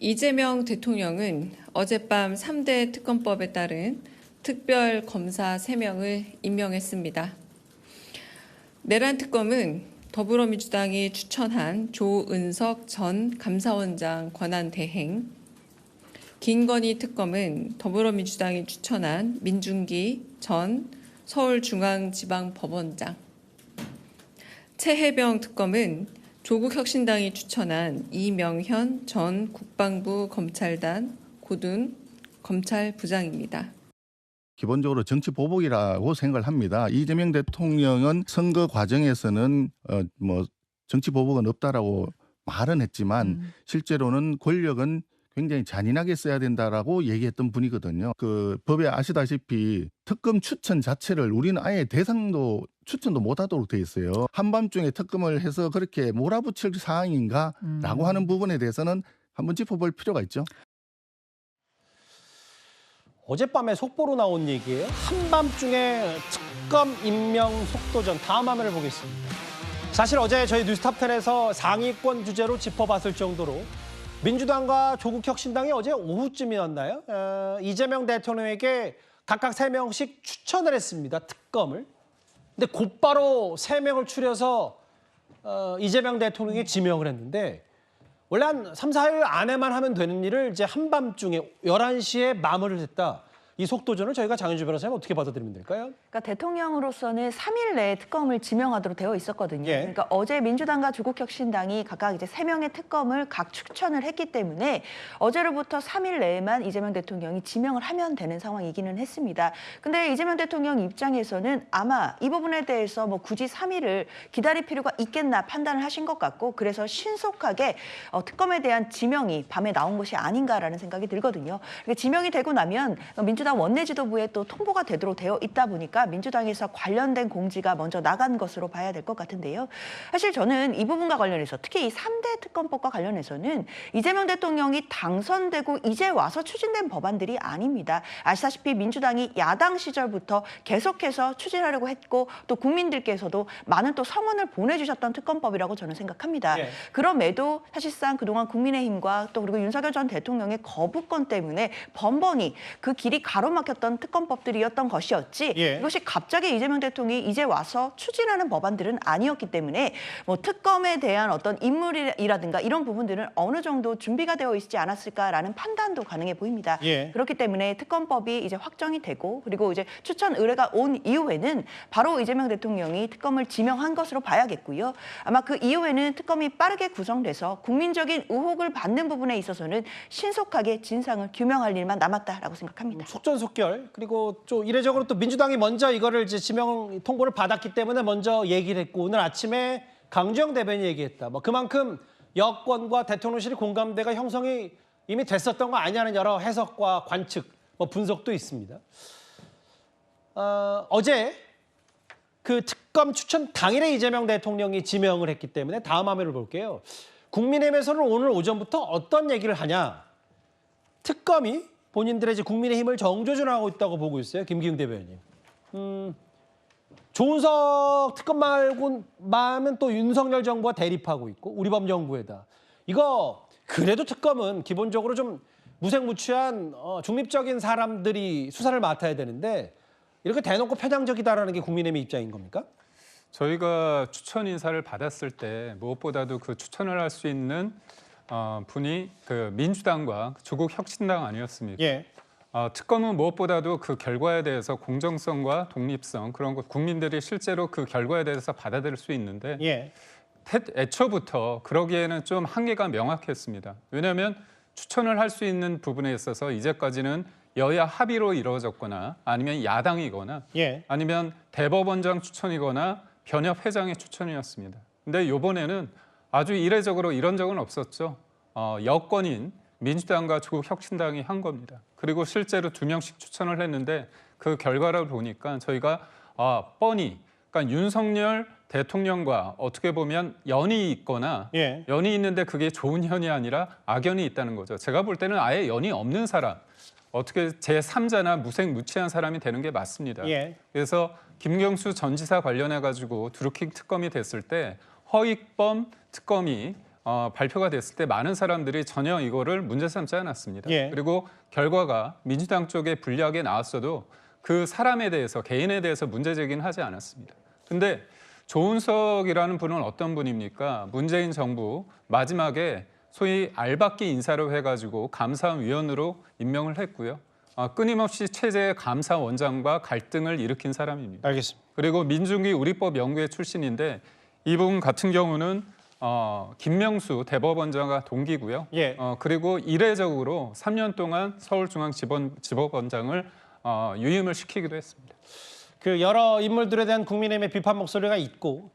이재명 대통령은 어젯밤 3대 특검법에 따른 특별검사 3명을 임명했습니다. 내란 특검은 더불어민주당이 추천한 조은석 전 감사원장 권한 대행, 김건희 특검은 더불어민주당이 추천한 민중기 전 서울중앙지방법원장, 최혜병 특검은 조국혁신당이 추천한 이명현 전 국방부 검찰단 고등 검찰부장입니다. 기본적으로 정치 보복이라고 생각을 합니다. 이재명 대통령은 선거 과정에서는 정치 보복은 없다라고 말은 했지만 실제로는 권력은 굉장히 잔인하게 써야 된다라고 얘기했던 분이거든요. 그 법에 아시다시피 특검 추천 자체를 우리는 아예 추천도 못하도록 돼 있어요. 한밤중에 특검을 해서 그렇게 몰아붙일 사항인가라고 하는 부분에 대해서는 한번 짚어볼 필요가 있죠. 어젯밤에 속보로 나온 얘기예요. 한밤중에 특검 임명 속도전. 다음 화면을 보겠습니다. 사실 어제 저희 뉴스탑10에서 상위권 주제로 짚어봤을 정도로 민주당과 조국혁신당이 어제 오후쯤이었나요? 이재명 대통령에게 각각 3명씩 추천을 했습니다. 특검을. 근데 곧바로 3명을 추려서 이재명 대통령이 지명을 했는데 원래 한 3, 4일 안에만 하면 되는 일을 이제 한밤중에 11시에 마무리를 했다. 이 속도전을 저희가 장윤주 변호사님 어떻게 받아들이면 될까요? 그러니까 대통령으로서는 3일 내에 특검을 지명하도록 되어 있었거든요. 예. 그러니까 어제 민주당과 조국혁신당이 각각 이제 3명의 특검을 각 추천을 했기 때문에 어제로부터 3일 내에만 이재명 대통령이 지명을 하면 되는 상황이기는 했습니다. 근데 이재명 대통령 입장에서는 아마 이 부분에 대해서 굳이 3일을 기다릴 필요가 있겠나 판단을 하신 것 같고 그래서 신속하게 특검에 대한 지명이 밤에 나온 것이 아닌가라는 생각이 들거든요. 그러니까 지명이 되고 나면 민주당 원내 지도부에 또 통보가 되도록 되어 있다 보니까 민주당에서 관련된 공지가 먼저 나간 것으로 봐야 될 것 같은데요. 사실 저는 이 부분과 관련해서 특히 이 3대 특검법과 관련해서는 이재명 대통령이 당선되고 이제 와서 추진된 법안들이 아닙니다. 아시다시피 민주당이 야당 시절부터 계속해서 추진하려고 했고 또 국민들께서도 많은 또 성원을 보내주셨던 특검법이라고 저는 생각합니다. 예. 그럼에도 사실상 그동안 국민의힘과 또 그리고 윤석열 전 대통령의 거부권 때문에 번번이 그 길이 가로막혔던 특검법들이었던 것이었지 예. 이것이 갑자기 이재명 대통령이 이제 와서 추진하는 법안들은 아니었기 때문에 특검에 대한 어떤 인물이라든가 이런 부분들은 어느 정도 준비가 되어 있지 않았을까라는 판단도 가능해 보입니다. 예. 그렇기 때문에 특검법이 이제 확정이 되고 그리고 이제 추천 의뢰가 온 이후에는 바로 이재명 대통령이 특검을 지명한 것으로 봐야겠고요. 아마 그 이후에는 특검이 빠르게 구성돼서 국민적인 의혹을 받는 부분에 있어서는 신속하게 진상을 규명할 일만 남았다라고 생각합니다. 속전속결. 그리고 좀 이례적으로 또 민주당이 먼저 이거를 이제 지명 통보를 받았기 때문에 먼저 얘기를 했고 오늘 아침에 강주영 대변인이 얘기했다. 그만큼 여권과 대통령실의 공감대가 형성이 이미 됐었던 거 아니냐는 여러 해석과 관측, 분석도 있습니다. 어제 그 특검 추천 당일에 이재명 대통령이 지명을 했기 때문에 다음 화면을 볼게요. 국민의힘에서는 오늘 오전부터 어떤 얘기를 하냐. 특검이 본인들의 이제 국민의힘을 정조준하고 있다고 보고 있어요. 김기웅 대변인님. 조은석 특검 말고만은 또 윤석열 정부와 대립하고 있고 우리법 정부에다. 이거 그래도 특검은 기본적으로 좀 무색무취한 중립적인 사람들이 수사를 맡아야 되는데 이렇게 대놓고 편향적이다라는 게 국민의힘의 입장인 겁니까? 저희가 추천 인사를 받았을 때 무엇보다도 그 추천을 할 수 있는 분이 그 민주당과 조국 혁신당 아니었습니까? 예. 특검은 무엇보다도 그 결과에 대해서 공정성과 독립성 그런 것 국민들이 실제로 그 결과에 대해서 받아들일 수 있는데 예. 애초부터 그러기에는 좀 한계가 명확했습니다. 왜냐하면 추천을 할 수 있는 부분에 있어서 이제까지는 여야 합의로 이루어졌거나 아니면 야당이거나 예. 아니면 대법원장 추천이거나 변협 회장의 추천이었습니다. 근데 이번에는 아주 이례적으로 이런 적은 없었죠. 여권인 민주당과 조국혁신당이 한 겁니다. 그리고 실제로 2명씩 추천을 했는데 그 결과를 보니까 저희가 뻔히 그러니까 윤석열 대통령과 어떻게 보면 연이 있거나 예. 연이 있는데 그게 좋은 연이 아니라 악연이 있다는 거죠. 제가 볼 때는 아예 연이 없는 사람, 어떻게 제3자나 무색무취한 사람이 되는 게 맞습니다. 예. 그래서 김경수 전 지사 관련해 가지고 드루킹 특검이 됐을 때 허익범 특검이 발표가 됐을 때 많은 사람들이 전혀 이거를 문제 삼지 않았습니다. 예. 그리고 결과가 민주당 쪽에 불리하게 나왔어도 그 사람에 대해서 개인에 대해서 문제 제기는 하지 않았습니다. 근데 조은석이라는 분은 어떤 분입니까? 문재인 정부 마지막에 소위 알박기 인사로 해가지고 감사위원으로 임명을 했고요. 끊임없이 체제 감사원장과 갈등을 일으킨 사람입니다. 알겠습니다. 그리고 민중기 우리법 연구회 출신인데 이분 같은 경우는 김명수 대법원장과 동기고요. 예. 그리고 이례적으로 3년 동안 서울중앙지법원장을 유임을 시키기도 했습니다. 그 여러 인물들에 대한 국민의힘의 비판 목소리가 있고